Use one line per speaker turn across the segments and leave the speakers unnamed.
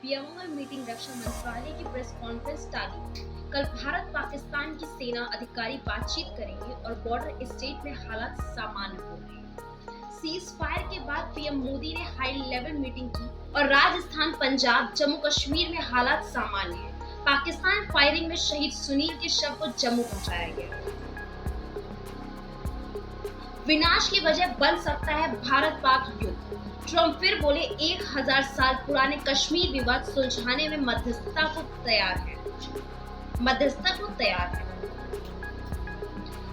PMO में meeting, रक्षा मंत्रालय की प्रेस कॉन्फ्रेंस टाली। कल भारत पाकिस्तान की सेना अधिकारी बातचीत करेंगे और बॉर्डर स्टेट में हालात सामान्य होंगे। सीज फायर के बाद पीएम मोदी ने हाई लेवल मीटिंग की और राजस्थान, पंजाब, जम्मू कश्मीर में हालात सामान्य है। पाकिस्तान फायरिंग में शहीद सुनील के शव को जम्मू पहुंचाया गया। विनाश की वजह बन सकता है भारत पाक युद्ध। ट्रंप फिर बोले 1000 साल पुराने कश्मीर विवाद सुलझाने में मध्यस्थता को तैयार है।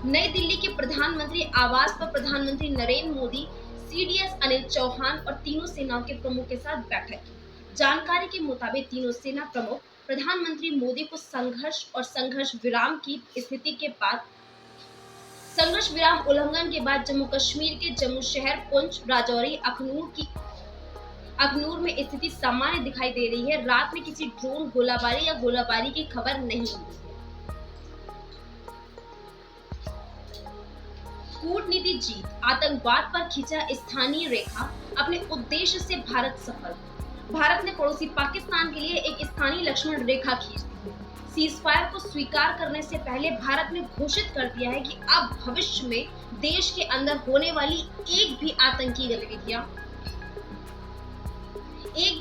नई दिल्ली के प्रधानमंत्री आवास पर प्रधानमंत्री नरेंद्र मोदी, सीडीएस अनिल चौहान और तीनों सेनाओं के प्रमुख के साथ बैठक की। जानकारी के मुताबिक तीनों सेना प्रमुख प्रधानमंत्री मोदी को संघर्ष विराम की स्थिति के बाद संघर्ष विराम उल्लंघन के बाद जम्मू कश्मीर के जम्मू शहर, पुंछ, राजौरी, अखनूर में स्थिति सामान्य दिखाई दे रही है। रात में किसी ड्रोन गोलाबारी की खबर नहीं मिली है। कूटनीति जीत, आतंकवाद पर खींचा स्थानीय रेखा, अपने उद्देश्य से भारत सफल। भारत ने पड़ोसी पाकिस्तान के लिए एक स्थानीय लक्ष्मण रेखा खींच दी है। सीजफायर को स्वीकार करने से पहले भारत ने घोषित कर दिया है कि अब भविष्य में देश के अंदर होने वाली एक भी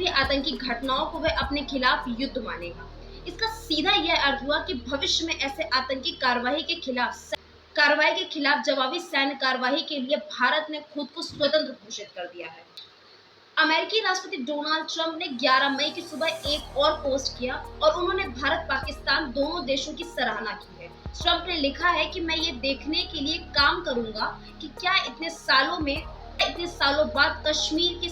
आतंकी घटनाओं को वह अपने खिलाफ युद्ध मानेगा। इसका सीधा यह अर्थ हुआ कि भविष्य में ऐसे आतंकी कार्रवाई के खिलाफ जवाबी सैन्य कार्रवाई के लिए भारत ने खुद को स्वतंत्र घोषित कर दिया है। अमेरिकी राष्ट्रपति डोनाल्ड ट्रंप ने 11 मई की सुबह एक और पोस्ट किया और उन्होंने भारत पाकिस्तान दोनों देशों की सराहना की है। ट्रंप ने लिखा है कि मैं ये देखने के लिए काम करूंगा कि क्या इतने सालों बाद कश्मीर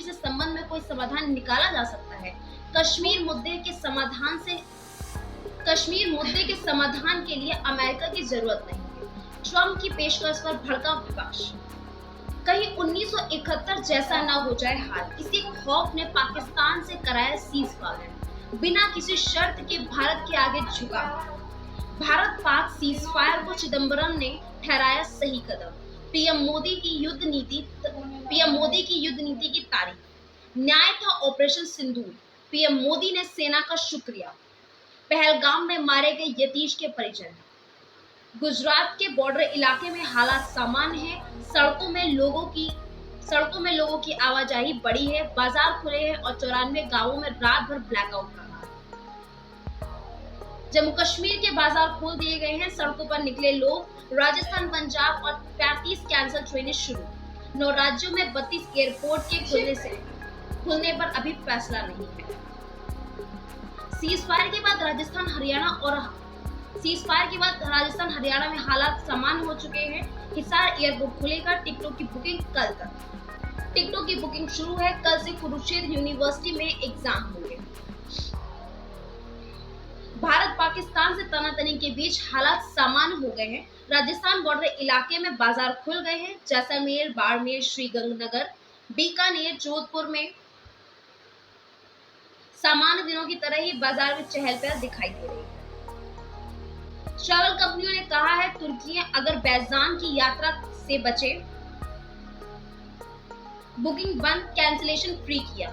से संबंध में कोई समाधान निकाला जा सकता है। कश्मीर मुद्दे के समाधान के लिए अमेरिका की जरूरत नहीं है। ट्रंप की पेशकश पर भड़का विपक्ष। कहीं 1971 जैसा न हो जाए हाल, इसी खौफ ने पाकिस्तान से कराया सीज फायर। बिना किसी शर्त के भारत के आगे झुका। भारत पाक सीज फायर को चिदंबरम ने ठहराया सही कदम। पीएम मोदी की युद्ध नीति की तारीफ। न्याय था ऑपरेशन सिंदूर। पीएम मोदी ने सेना का शुक्रिया। पहलगाम में मारे गए यतीश के परिजन। गुजरात के बॉर्डर इलाके में हालात सामान्य है। सड़कों में लोगों की आवाजाही बढ़ी है। बाजार खुले हैं और 94 गांवों में रात भर ब्लैकआउट रहा। जम्मू कश्मीर के बाजार खोल दिए गए हैं। सड़कों पर निकले लोग। राजस्थान, पंजाब और 35 कैंसल ट्रेनें शुरू। 9 राज्यों में 32 एयरपोर्ट के खुलने पर अभी फैसला नहीं है। सीज फायर के बाद राजस्थान, हरियाणा में हालात सामान्य हो चुके हैं। हिसार एयरपोर्ट खुलेगा। टिकटों की बुकिंग कल तक। टिकटों की बुकिंग शुरू है। कल से कुरुक्षेत्र यूनिवर्सिटी में एग्जाम होंगे। भारत पाकिस्तान से तनातनी के बीच हालात सामान्य हो गए हैं। राजस्थान बॉर्डर इलाके में बाजार खुल गए हैं। जैसलमेर, बाड़मेर, श्रीगंगानगर, बीकानेर, जोधपुर में सामान्य दिनों की तरह ही बाजार में चहल पहल दिखाई दे रही है। ट्रैवल कंपनियों ने कहा है तुर्की अगर बैजान की यात्रा से बचे, बुकिंग बंद, कैंसिलेशन फ्री किया।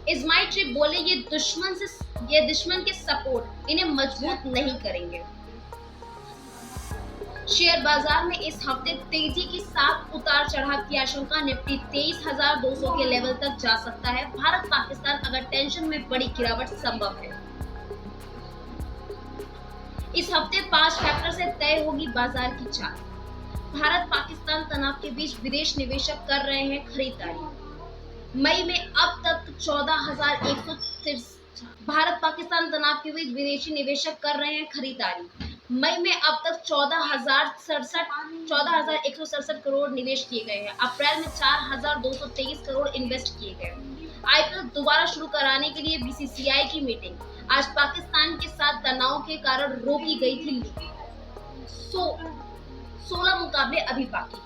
इस्माइल ट्रिप बोले ये दुश्मन के सपोर्ट इन्हें मजबूत नहीं करेंगे। शेयर बाजार में इस हफ्ते तेजी के साथ उतार चढ़ाव की आशंका। निफ्टी 23,200 के लेवल तक जा सकता है। भारत पाकिस्तान अगर टेंशन में बड़ी गिरावट संभव है। इस हफ्ते 5 फैक्टर से तय होगी बाजार की चाल। भारत पाकिस्तान तनाव के बीच विदेश निवेशक कर रहे हैं खरीदारी। मई में अब तक 14,163 भारत पाकिस्तान तनाव के बीच विदेशी निवेशक कर रहे हैं खरीदारी। मई में अब तक 14,167 करोड़ निवेश किए गए हैं। अप्रैल में 4,223 करोड़ इन्वेस्ट किए गए। आईपीएल दोबारा शुरू कराने के लिए बीसीसीआई की मीटिंग। आज पाकिस्तान के साथ तनाव के कारण रोकी गई थी लीग। 16 मुकाबले अभी बाकी।